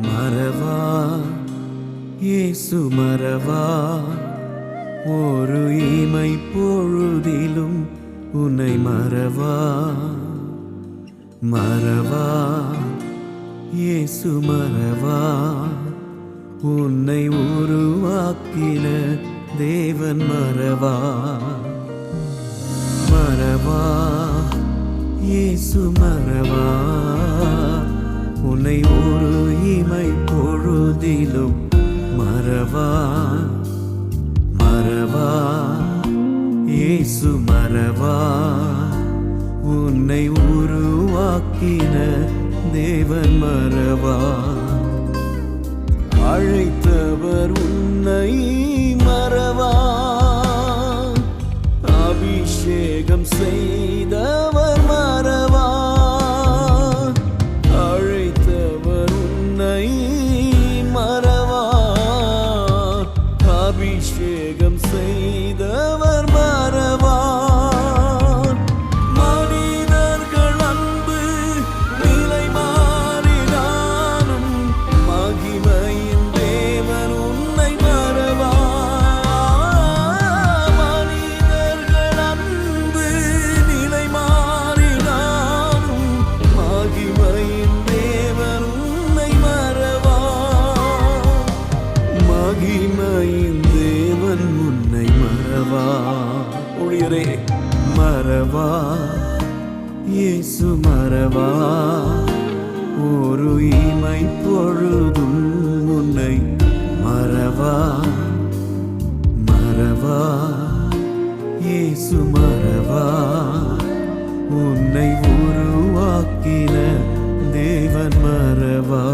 மறவா இயேசு மறவா ஒரு இமை பொழுதிலும் உன்னை மறவா மறவா இயேசு மறவா உன்னை உருவாக்கின தேவன் மறவா மறவா இயேசு மறவா உன்னை ஒரு இமை பொழுதிலும் மறவா மறவா இயேசு மறவா உன்னை உருவாக்கின தேவன் மறவா அழைத்தவர் உன்னை மறவா அபிஷேகம் செய்தவர் மறவா அழைத்தவர் உன்னை மறவா அபிஷேகம் செய்தவர் மறவா மனிதர்கள் அன்பு நிலை மாறினாலும் மகிமையின் தேவன் உன்னை மறவா மனிதர்கள் அன்பு நிலை மாறினாலும் மகிமையின் தேவன் உன்னை மறவா மகிமையின் தேவன் உன்னை மறவா ஊழியரே மறவா இயேசு மறவா ஒரு இமை பொழுதும் உன்னை மறவா மறவா இயேசு மறவா உன்னை உருவாக்கின தேவன் மறவா